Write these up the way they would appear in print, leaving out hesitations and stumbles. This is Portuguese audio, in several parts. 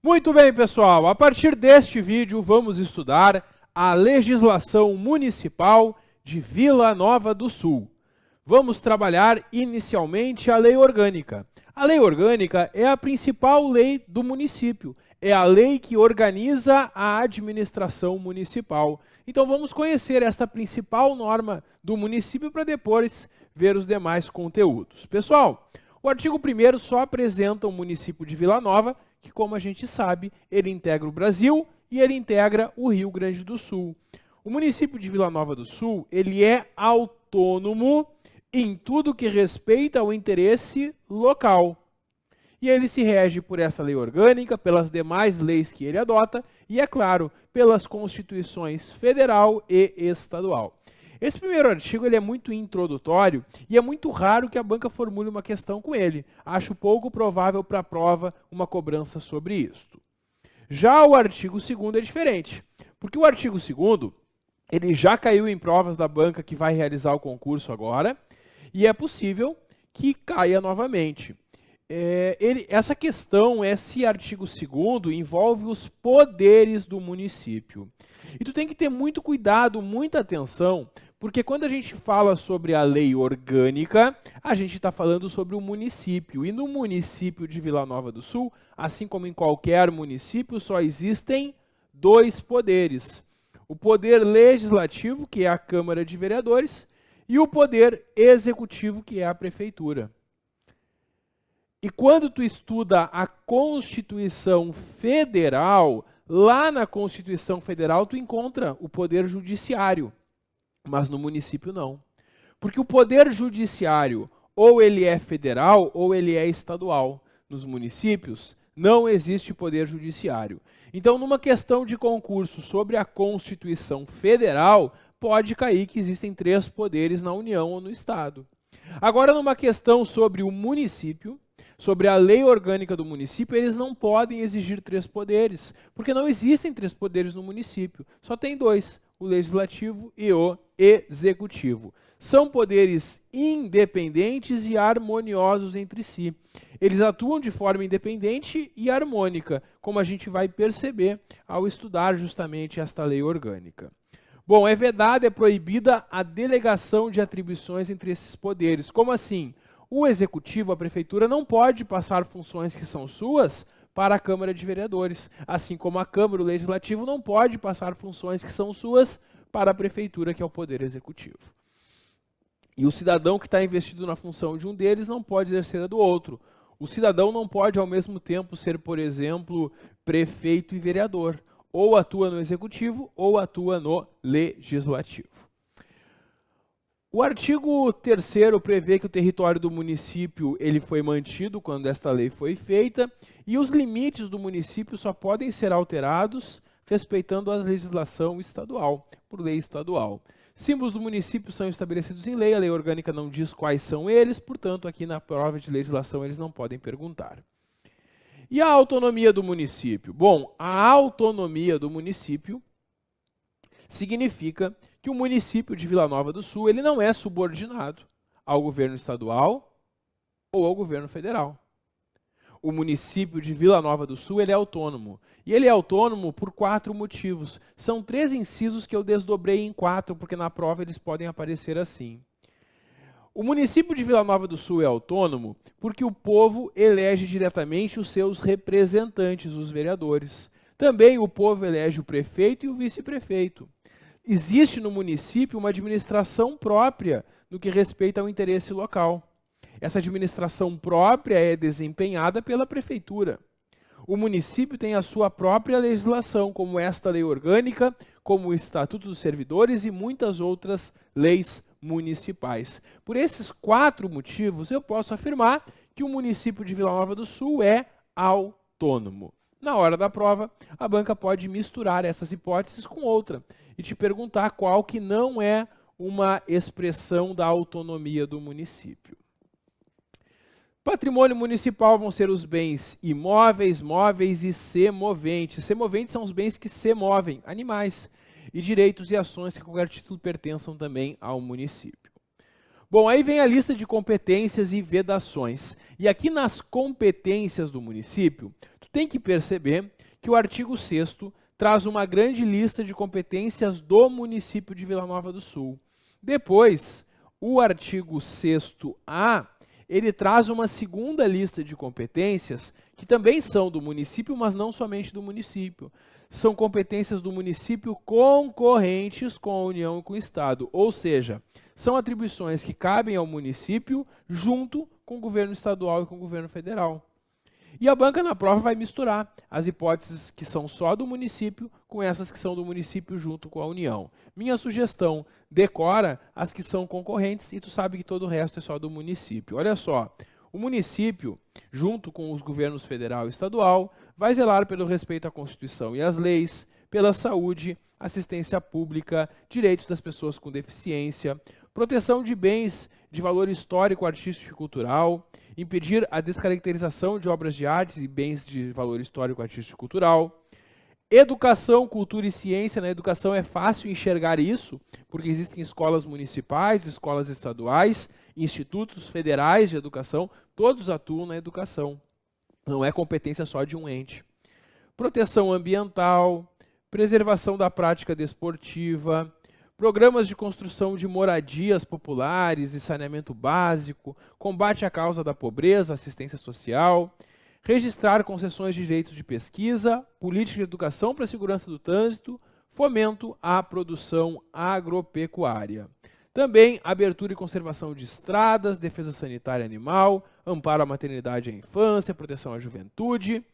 Muito bem, pessoal. A partir deste vídeo, vamos estudar a legislação municipal de Vila Nova do Sul. Vamos trabalhar inicialmente a lei orgânica. A lei orgânica é a principal lei do município. É a lei que organiza a administração municipal. Então vamos conhecer esta principal norma do município para depois ver os demais conteúdos. Pessoal, o artigo 1º só apresenta o município de Vila Nova, que, como a gente sabe, ele integra o Brasil e ele integra o Rio Grande do Sul. O município de Vila Nova do Sul, ele é autônomo em tudo que respeita ao interesse local. E ele se rege por esta lei orgânica, pelas demais leis que ele adota e, é claro, pelas constituições federal e estadual. Esse primeiro artigo ele é muito introdutório e é muito raro que a banca formule uma questão com ele. Acho pouco provável para a prova uma cobrança sobre isto. Já o artigo 2º é diferente, porque o artigo 2º ele já caiu em provas da banca que vai realizar o concurso agora e é possível que caia novamente. Essa questão, esse artigo 2º, envolve os poderes do município. E tu tem que ter muito cuidado, muita atenção, porque quando a gente fala sobre a lei orgânica, a gente está falando sobre o município. E no município de Vila Nova do Sul, assim como em qualquer município, só existem dois poderes. O poder legislativo, que é a Câmara de Vereadores, e o poder executivo, que é a Prefeitura. E quando tu estuda a Constituição Federal, lá na Constituição Federal tu encontra o poder judiciário, mas no município não. Porque o poder judiciário ou ele é federal ou ele é estadual. Nos municípios não existe poder judiciário. Então, numa questão de concurso sobre a Constituição Federal, pode cair que existem 3 poderes na União ou no Estado. Agora, numa questão sobre o município, sobre a lei orgânica do município, eles não podem exigir 3 poderes, porque não existem 3 poderes no município, só tem 2, o legislativo e o executivo. São poderes independentes e harmoniosos entre si. Eles atuam de forma independente e harmônica, como a gente vai perceber ao estudar justamente esta lei orgânica. Bom, é vedada, é proibida a delegação de atribuições entre esses poderes. Como assim? O executivo, a prefeitura, não pode passar funções que são suas para a Câmara de Vereadores, assim como a Câmara, o Legislativo, não pode passar funções que são suas para a prefeitura, que é o poder executivo. E o cidadão que está investido na função de um deles não pode exercer a do outro. O cidadão não pode, ao mesmo tempo, ser, por exemplo, prefeito e vereador. Ou atua no executivo ou atua no legislativo. O artigo 3º prevê que o território do município ele foi mantido quando esta lei foi feita e os limites do município só podem ser alterados respeitando a legislação estadual, por lei estadual. Símbolos do município são estabelecidos em lei, a lei orgânica não diz quais são eles, portanto, aqui na prova de legislação eles não podem perguntar. E a autonomia do município? Bom, a autonomia do município significa que o município de Vila Nova do Sul ele não é subordinado ao governo estadual ou ao governo federal. O município de Vila Nova do Sul ele é autônomo. E ele é autônomo por 4 motivos. São 3 incisos que eu desdobrei em 4, porque na prova eles podem aparecer assim. O município de Vila Nova do Sul é autônomo porque o povo elege diretamente os seus representantes, os vereadores. Também o povo elege o prefeito e o vice-prefeito. Existe no município uma administração própria no que respeita ao interesse local. Essa administração própria é desempenhada pela prefeitura. O município tem a sua própria legislação, como esta lei orgânica, como o Estatuto dos Servidores e muitas outras leis municipais. Por esses 4 motivos, eu posso afirmar que o município de Vila Nova do Sul é autônomo. Na hora da prova, a banca pode misturar essas hipóteses com outra e te perguntar qual que não é uma expressão da autonomia do município. Patrimônio municipal vão ser os bens imóveis, móveis e semoventes. Semoventes são os bens que se movem, animais, e direitos e ações que a qualquer título pertençam também ao município. Bom, aí vem a lista de competências e vedações. E aqui nas competências do município, tu tem que perceber que o artigo 6º traz uma grande lista de competências do município de Vila Nova do Sul. Depois, o artigo 6º-A, ele traz uma segunda lista de competências que também são do município, mas não somente do município. São competências do município concorrentes com a União e com o Estado, ou seja, são atribuições que cabem ao município junto com o governo estadual e com o governo federal. E a banca na prova vai misturar as hipóteses que são só do município com essas que são do município junto com a União. Minha sugestão, decora as que são concorrentes e tu sabe que todo o resto é só do município. Olha só, o município, junto com os governos federal e estadual, vai zelar pelo respeito à Constituição e às leis, pela saúde, assistência pública, direitos das pessoas com deficiência, proteção de bens de valor histórico, artístico e cultural, impedir a descaracterização de obras de arte e bens de valor histórico, artístico e cultural. Educação, cultura e ciência. Na educação é fácil enxergar isso, porque existem escolas municipais, escolas estaduais, institutos federais de educação, todos atuam na educação. Não é competência só de um ente. Proteção ambiental, preservação da prática desportiva, programas de construção de moradias populares e saneamento básico, combate à causa da pobreza, assistência social, registrar concessões de direitos de pesquisa, política de educação para a segurança do trânsito, fomento à produção agropecuária. Também abertura e conservação de estradas, defesa sanitária animal, amparo à maternidade e à infância, proteção à juventude,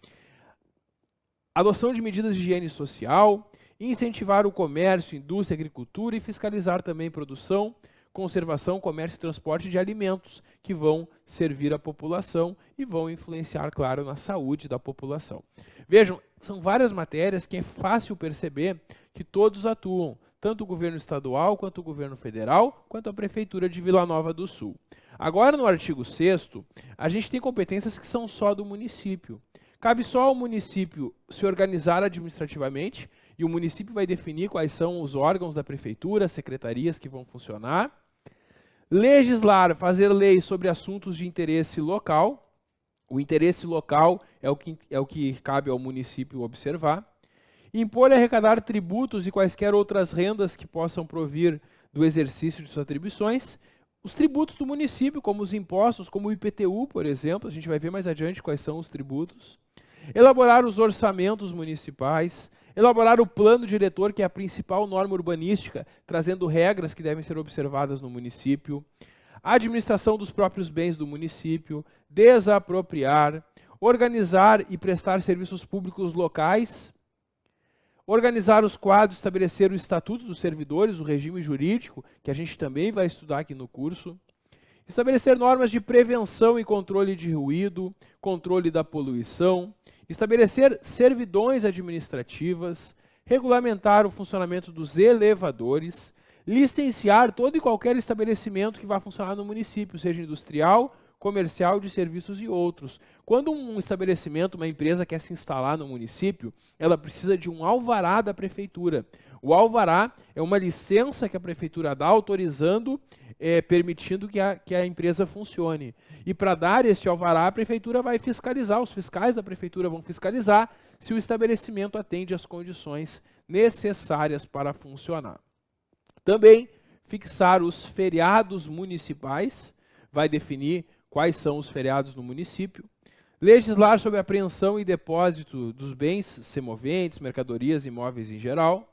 adoção de medidas de higiene social, incentivar o comércio, indústria, agricultura e fiscalizar também produção, conservação, comércio e transporte de alimentos que vão servir a população e vão influenciar, claro, na saúde da população. Vejam, são várias matérias que é fácil perceber que todos atuam, tanto o governo estadual, quanto o governo federal, quanto a prefeitura de Vila Nova do Sul. Agora, no artigo 6º, a gente tem competências que são só do município. Cabe só ao município se organizar administrativamente, e o município vai definir quais são os órgãos da prefeitura, secretarias que vão funcionar. Legislar, fazer leis sobre assuntos de interesse local. O interesse local é o que cabe ao município observar. Impor e arrecadar tributos e quaisquer outras rendas que possam provir do exercício de suas atribuições. Os tributos do município, como os impostos, como o IPTU, por exemplo, a gente vai ver mais adiante quais são os tributos. Elaborar os orçamentos municipais. Elaborar o plano diretor, que é a principal norma urbanística, trazendo regras que devem ser observadas no município. A administração dos próprios bens do município. Desapropriar. Organizar e prestar serviços públicos locais. Organizar os quadros, estabelecer o estatuto dos servidores, o regime jurídico, que a gente também vai estudar aqui no curso. Estabelecer normas de prevenção e controle de ruído, controle da poluição. Estabelecer servidões administrativas, regulamentar o funcionamento dos elevadores, licenciar todo e qualquer estabelecimento que vá funcionar no município, seja industrial, comercial, de serviços e outros. Quando um estabelecimento, uma empresa quer se instalar no município, ela precisa de um alvará da prefeitura. O alvará é uma licença que a prefeitura dá autorizando, permitindo que a empresa funcione. E para dar este alvará, a prefeitura vai fiscalizar, os fiscais da prefeitura vão fiscalizar se o estabelecimento atende às condições necessárias para funcionar. Também fixar os feriados municipais, vai definir quais são os feriados no município. Legislar sobre a apreensão e depósito dos bens semoventes, mercadorias e imóveis em geral.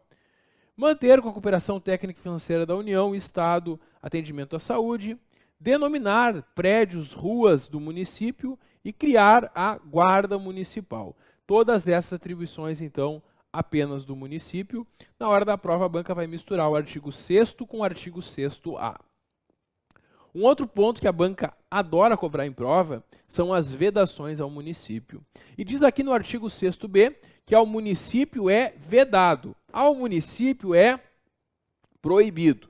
Manter com a cooperação técnica e financeira da União e Estado atendimento à saúde, denominar prédios, ruas do município e criar a guarda municipal. Todas essas atribuições, então, apenas do município. Na hora da prova, a banca vai misturar o artigo 6º com o artigo 6º-A. Um outro ponto que a banca adora cobrar em prova são as vedações ao município. E diz aqui no artigo 6º-B que ao município é vedado, ao município é proibido.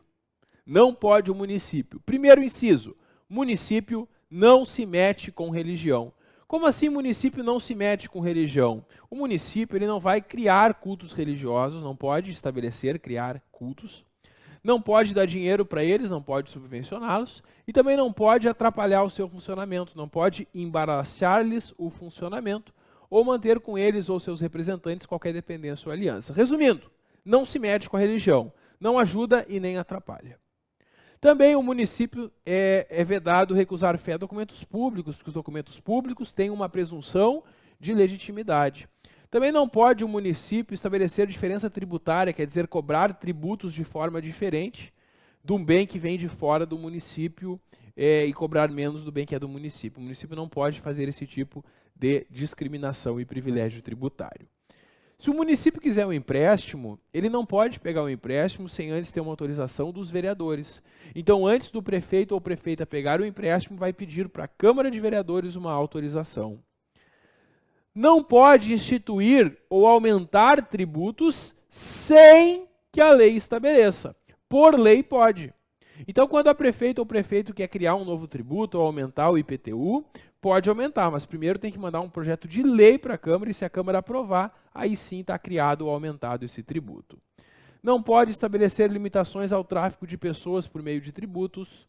Não pode o município. Primeiro inciso, município não se mete com religião. Como assim o município não se mete com religião? O município ele não vai criar cultos religiosos, não pode estabelecer, criar cultos. Não pode dar dinheiro para eles, não pode subvencioná-los e também não pode atrapalhar o seu funcionamento, não pode embaraçar-lhes o funcionamento ou manter com eles ou seus representantes qualquer dependência ou aliança. Resumindo, não se mete com a religião, não ajuda e nem atrapalha. Também o município é vedado recusar fé a documentos públicos, porque os documentos públicos têm uma presunção de legitimidade. Também não pode o município estabelecer diferença tributária, quer dizer, cobrar tributos de forma diferente de um bem que vem de fora do município e cobrar menos do bem que é do município. O município não pode fazer esse tipo de discriminação e privilégio tributário. Se o município quiser um empréstimo, ele não pode pegar um empréstimo sem antes ter uma autorização dos vereadores. Então, antes do prefeito ou prefeita pegar o empréstimo, vai pedir para a Câmara de Vereadores uma autorização. Não pode instituir ou aumentar tributos sem que a lei estabeleça. Por lei, pode. Então, quando a prefeita ou prefeito quer criar um novo tributo ou aumentar o IPTU, pode aumentar, mas primeiro tem que mandar um projeto de lei para a Câmara e se a Câmara aprovar, aí sim está criado ou aumentado esse tributo. Não pode estabelecer limitações ao tráfico de pessoas por meio de tributos.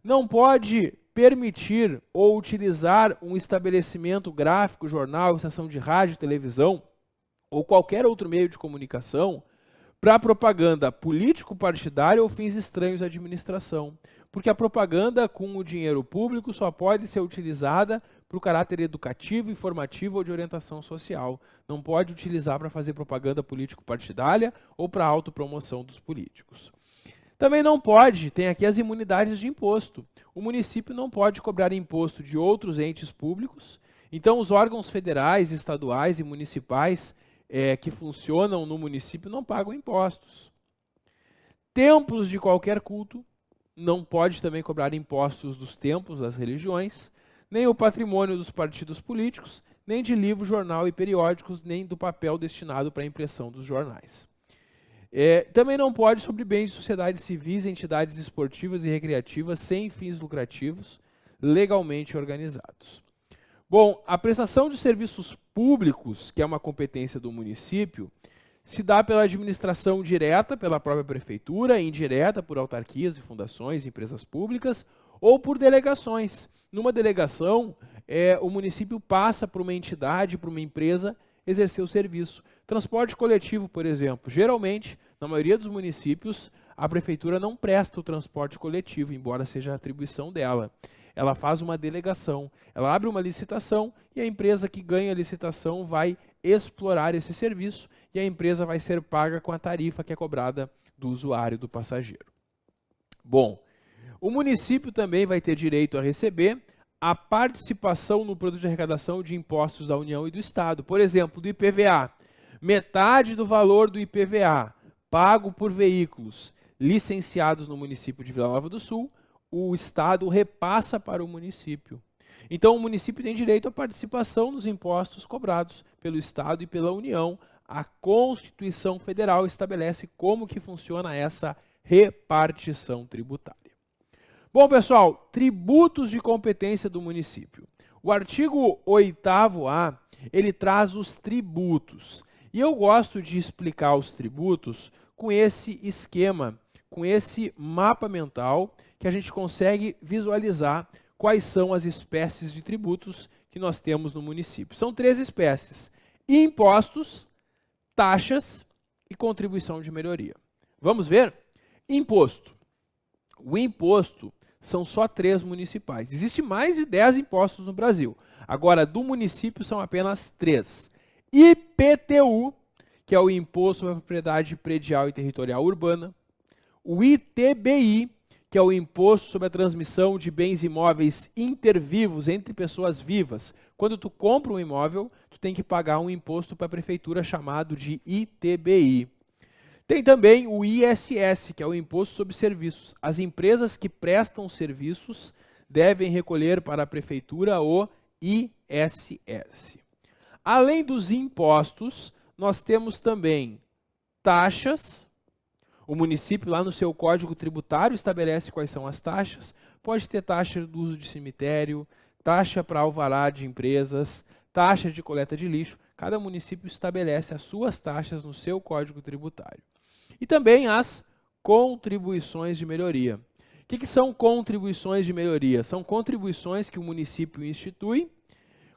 Não pode permitir ou utilizar um estabelecimento gráfico, jornal, estação de rádio, televisão ou qualquer outro meio de comunicação para propaganda político-partidária ou fins estranhos à administração. Porque a propaganda com o dinheiro público só pode ser utilizada para o caráter educativo, informativo ou de orientação social. Não pode utilizar para fazer propaganda político-partidária ou para autopromoção dos políticos. Também não pode, tem aqui as imunidades de imposto. O município não pode cobrar imposto de outros entes públicos. Então, os órgãos federais, estaduais e municipais que funcionam no município não pagam impostos. Templos de qualquer culto não pode também cobrar impostos dos templos, das religiões, nem o patrimônio dos partidos políticos, nem de livro, jornal e periódicos, nem do papel destinado para a impressão dos jornais. Também não pode sobre bens de sociedades civis, entidades esportivas e recreativas sem fins lucrativos, legalmente organizados. Bom, a prestação de serviços públicos, que é uma competência do município, se dá pela administração direta, pela própria prefeitura, indireta por autarquias e fundações, empresas públicas, ou por delegações. Numa delegação, o município passa para uma entidade, para uma empresa, exercer o serviço. Transporte coletivo, por exemplo. Geralmente, na maioria dos municípios, a prefeitura não presta o transporte coletivo, embora seja a atribuição dela. Ela faz uma delegação, ela abre uma licitação e a empresa que ganha a licitação vai explorar esse serviço e a empresa vai ser paga com a tarifa que é cobrada do usuário, do passageiro. Bom, o município também vai ter direito a receber a participação no produto de arrecadação de impostos da União e do Estado. Por exemplo, do IPVA. Metade do valor do IPVA pago por veículos licenciados no município de Vila Nova do Sul, o Estado repassa para o município. Então, o município tem direito à participação nos impostos cobrados pelo Estado e pela União. A Constituição Federal estabelece como que funciona essa repartição tributária. Bom, pessoal, tributos de competência do município. O artigo 8º-A, ele traz os tributos. E eu gosto de explicar os tributos com esse esquema, com esse mapa mental, que a gente consegue visualizar quais são as espécies de tributos que nós temos no município. São 3 espécies: impostos, taxas e contribuição de melhoria. Vamos ver? Imposto. O imposto são só 3 municipais. Existem mais de 10 impostos no Brasil. Agora, do município são apenas 3. IPTU, que é o Imposto sobre a Propriedade Predial e Territorial Urbana. O ITBI, que é o Imposto sobre a Transmissão de Bens Imóveis Intervivos entre pessoas vivas. Quando tu compra um imóvel, tu tem que pagar um imposto para a prefeitura chamado de ITBI. Tem também o ISS, que é o Imposto sobre Serviços. As empresas que prestam serviços devem recolher para a prefeitura o ISS. Além dos impostos, nós temos também taxas. O município, lá no seu código tributário, estabelece quais são as taxas. Pode ter taxa do uso de cemitério, taxa para alvará de empresas, taxa de coleta de lixo. Cada município estabelece as suas taxas no seu código tributário. E também as contribuições de melhoria. O que são contribuições de melhoria? São contribuições que o município institui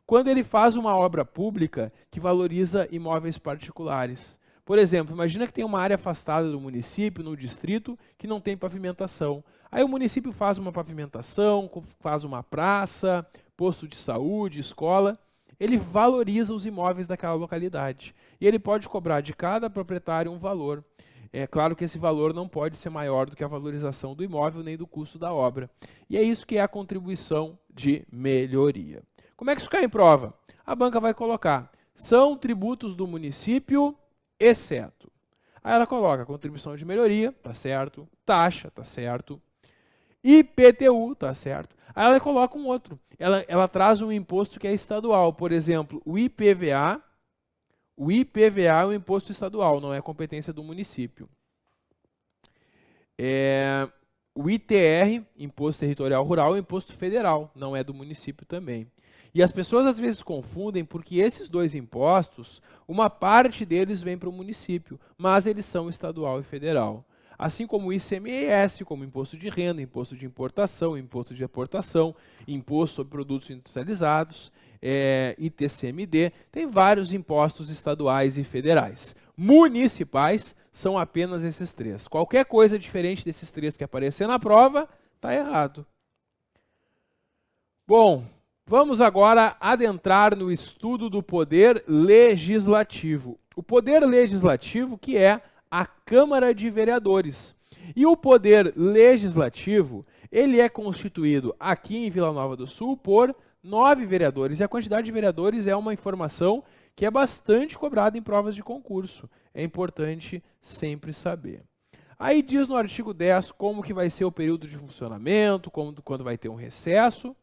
quando ele faz uma obra pública que valoriza imóveis particulares. Por exemplo, imagina que tem uma área afastada do município, no distrito, que não tem pavimentação. Aí o município faz uma pavimentação, faz uma praça, posto de saúde, escola. Ele valoriza os imóveis daquela localidade. E ele pode cobrar de cada proprietário um valor. É claro que esse valor não pode ser maior do que a valorização do imóvel nem do custo da obra. E é isso que é a contribuição de melhoria. Como é que isso cai em prova? A banca vai colocar, são tributos do município, exceto. Aí ela coloca contribuição de melhoria, tá certo, taxa, tá certo, IPTU, tá certo. Aí ela coloca um outro, ela traz um imposto que é estadual, por exemplo, o IPVA é um imposto estadual, não é competência do município. O ITR, Imposto Territorial Rural, é um imposto federal, não é do município também. E as pessoas às vezes confundem porque esses dois impostos, uma parte deles vem para o município, mas eles são estadual e federal. Assim como o ICMS, como imposto de renda, imposto de importação, imposto de exportação, imposto sobre produtos industrializados, ITCMD, tem vários impostos estaduais e federais. Municipais são apenas esses três. Qualquer coisa diferente desses três que aparecer na prova, está errado. Bom, vamos agora adentrar no estudo do poder legislativo. O poder legislativo que é a Câmara de Vereadores. E o poder legislativo, ele é constituído aqui em Vila Nova do Sul por 9 vereadores. E a quantidade de vereadores é uma informação que é bastante cobrada em provas de concurso. É importante sempre saber. Aí diz no artigo 10 como que vai ser o período de funcionamento, quando vai ter um recesso.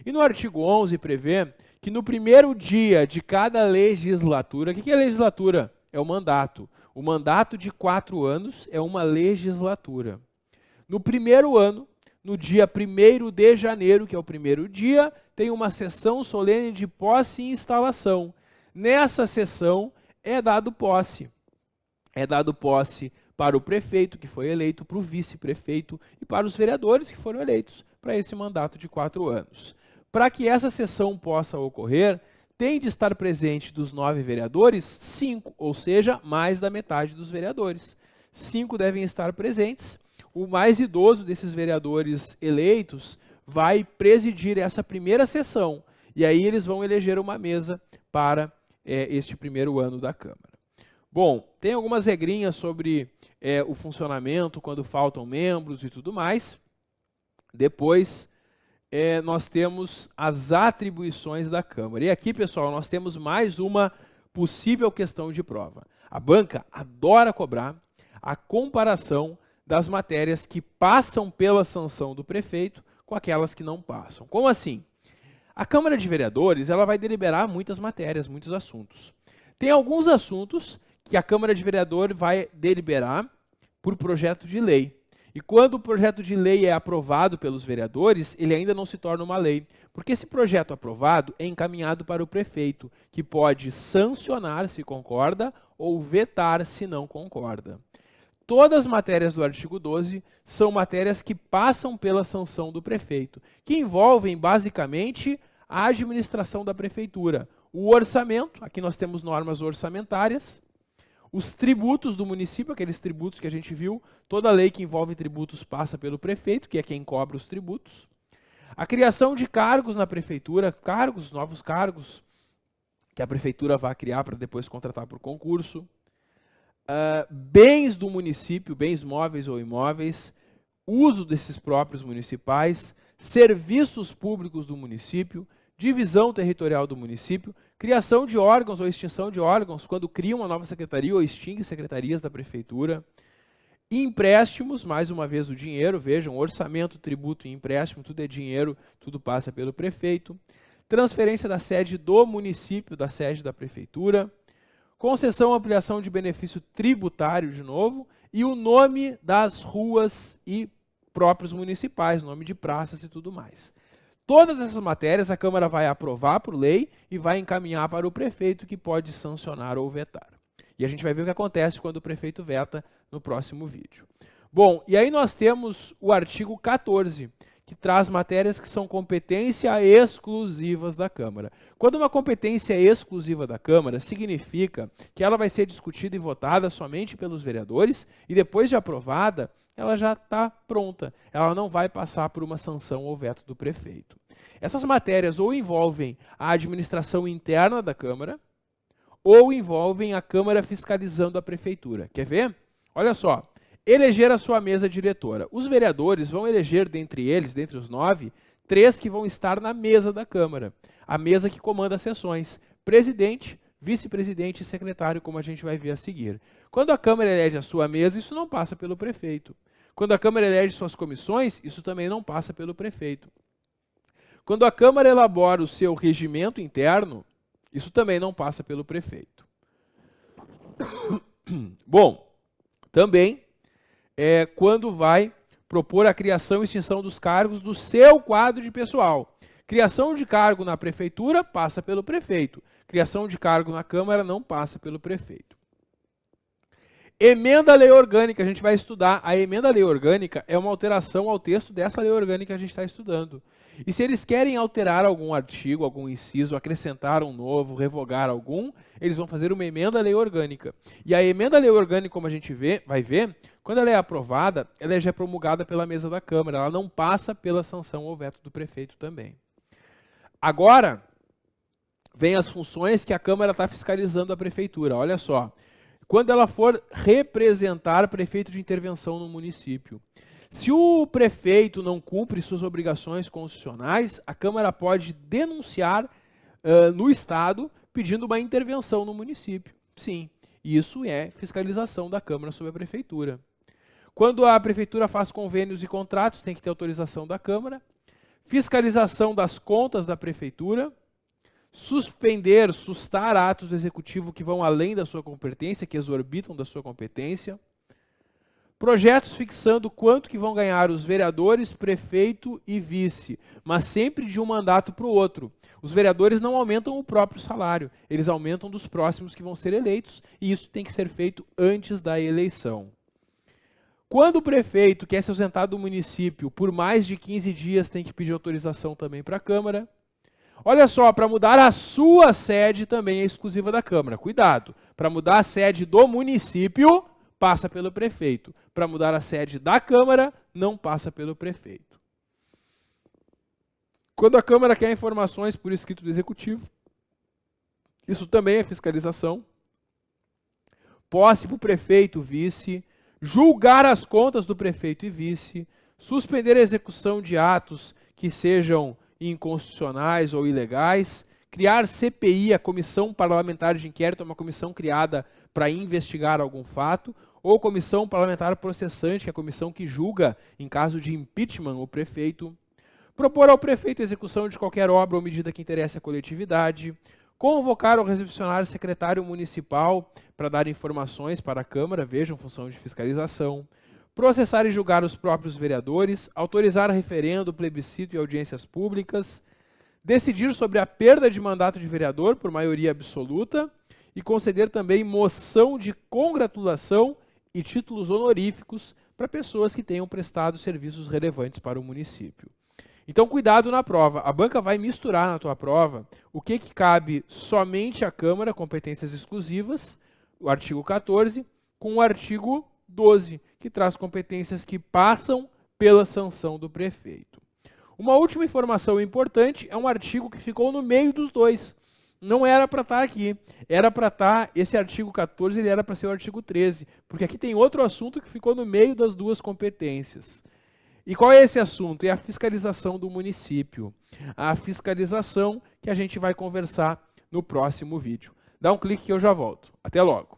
E no artigo 11 prevê que no primeiro dia de cada legislatura, o que é legislatura? É o mandato. O mandato de 4 anos é uma legislatura. No primeiro ano, no dia 1º de janeiro, que é o primeiro dia, tem uma sessão solene de posse e instalação. Nessa sessão é dado posse. É dado posse para o prefeito, que foi eleito, para o vice-prefeito e para os vereadores que foram eleitos para esse mandato de 4 anos. Para que essa sessão possa ocorrer, tem de estar presente dos 9 vereadores, 5, ou seja, mais da metade dos vereadores. 5 devem estar presentes. O mais idoso desses vereadores eleitos vai presidir essa primeira sessão. E aí eles vão eleger uma mesa para este primeiro ano da Câmara. Bom, tem algumas regrinhas sobre o funcionamento, quando faltam membros e tudo mais. Depois, nós temos as atribuições da Câmara. E aqui, pessoal, nós temos mais uma possível questão de prova. A banca adora cobrar a comparação das matérias que passam pela sanção do prefeito com aquelas que não passam. Como assim? A Câmara de Vereadores ela vai deliberar muitas matérias, muitos assuntos. Tem alguns assuntos que a Câmara de Vereadores vai deliberar por projeto de lei. E quando o projeto de lei é aprovado pelos vereadores, ele ainda não se torna uma lei. Porque esse projeto aprovado é encaminhado para o prefeito, que pode sancionar se concorda ou vetar se não concorda. Todas as matérias do artigo 12 são matérias que passam pela sanção do prefeito, que envolvem basicamente a administração da prefeitura. O orçamento, aqui nós temos normas orçamentárias, os tributos do município, aqueles tributos que a gente viu, toda lei que envolve tributos passa pelo prefeito, que é quem cobra os tributos. A criação de cargos na prefeitura, novos cargos, que a prefeitura vai criar para depois contratar por concurso. Bens do município, bens móveis ou imóveis, uso desses próprios municipais, serviços públicos do município, divisão territorial do município, criação de órgãos ou extinção de órgãos, quando cria uma nova secretaria ou extingue secretarias da prefeitura, empréstimos, mais uma vez o dinheiro, vejam, orçamento, tributo e empréstimo, tudo é dinheiro, tudo passa pelo prefeito, transferência da sede do município, da sede da prefeitura, concessão ou ampliação de benefício tributário, de novo, e o nome das ruas e próprios municipais, nome de praças e tudo mais. Todas essas matérias a Câmara vai aprovar por lei e vai encaminhar para o prefeito, que pode sancionar ou vetar. E a gente vai ver o que acontece quando o prefeito veta no próximo vídeo. Bom, e aí nós temos o artigo 14, que traz matérias que são competência exclusivas da Câmara. Quando uma competência é exclusiva da Câmara, significa que ela vai ser discutida e votada somente pelos vereadores e depois de aprovada, ela já está pronta. Ela não vai passar por uma sanção ou veto do prefeito. Essas matérias ou envolvem a administração interna da Câmara ou envolvem a Câmara fiscalizando a Prefeitura. Quer ver? Olha só. Eleger a sua mesa diretora. Os vereadores vão eleger dentre eles, dentre os 9, 3 que vão estar na mesa da Câmara. A mesa que comanda as sessões. Presidente, vice-presidente e secretário, como a gente vai ver a seguir. Quando a Câmara elege a sua mesa, isso não passa pelo prefeito. Quando a Câmara elege suas comissões, isso também não passa pelo prefeito. Quando a Câmara elabora o seu regimento interno, isso também não passa pelo prefeito. Bom, também quando vai propor a criação e extinção dos cargos do seu quadro de pessoal. Criação de cargo na prefeitura passa pelo prefeito. Criação de cargo na Câmara não passa pelo prefeito. Emenda à lei orgânica, a gente vai estudar. A emenda à lei orgânica é uma alteração ao texto dessa lei orgânica que a gente está estudando. E se eles querem alterar algum artigo, algum inciso, acrescentar um novo, revogar algum, eles vão fazer uma emenda à lei orgânica. E a emenda à lei orgânica, como a gente vai ver, quando ela é aprovada, ela já é promulgada pela mesa da Câmara. Ela não passa pela sanção ou veto do prefeito também. Agora, vem as funções que a Câmara está fiscalizando a Prefeitura. Olha só. Quando ela for representar prefeito de intervenção no município. Se o prefeito não cumpre suas obrigações constitucionais, a Câmara pode denunciar no Estado pedindo uma intervenção no município. Sim, isso é fiscalização da Câmara sobre a Prefeitura. Quando a Prefeitura faz convênios e contratos, tem que ter autorização da Câmara. Fiscalização das contas da Prefeitura. Suspender, sustar atos do Executivo que vão além da sua competência, que exorbitam da sua competência. Projetos fixando quanto que vão ganhar os vereadores, prefeito e vice, mas sempre de um mandato para o outro. Os vereadores não aumentam o próprio salário, eles aumentam dos próximos que vão ser eleitos, e isso tem que ser feito antes da eleição. Quando o prefeito quer se ausentar do município por mais de 15 dias, tem que pedir autorização também para a Câmara. Olha só, para mudar a sua sede também é exclusiva da Câmara. Cuidado, para mudar a sede do município, passa pelo prefeito. Para mudar a sede da Câmara, não passa pelo prefeito. Quando a Câmara quer informações por escrito do Executivo, isso também é fiscalização. Posse para o prefeito, vice, julgar as contas do prefeito e vice, suspender a execução de atos que sejam inconstitucionais ou ilegais, criar CPI, a Comissão Parlamentar de Inquérito, uma comissão criada para investigar algum fato, ou Comissão Parlamentar Processante, que é a comissão que julga, em caso de impeachment, o prefeito. Propor ao prefeito a execução de qualquer obra ou medida que interesse à coletividade. Convocar ou recepcionar o secretário municipal para dar informações para a Câmara, vejam, função de fiscalização. Processar e julgar os próprios vereadores, autorizar referendo, plebiscito e audiências públicas, decidir sobre a perda de mandato de vereador por maioria absoluta e conceder também moção de congratulação e títulos honoríficos para pessoas que tenham prestado serviços relevantes para o município. Então, cuidado na prova. A banca vai misturar na tua prova o que cabe somente à Câmara, competências exclusivas, o artigo 14, com o artigo 12, que traz competências que passam pela sanção do prefeito. Uma última informação importante é um artigo que ficou no meio dos dois. Não era para estar aqui. Era para estar, esse artigo 14, ele era para ser o artigo 13, porque aqui tem outro assunto que ficou no meio das duas competências. E qual é esse assunto? É a fiscalização do município. A fiscalização que a gente vai conversar no próximo vídeo. Dá um clique que eu já volto. Até logo.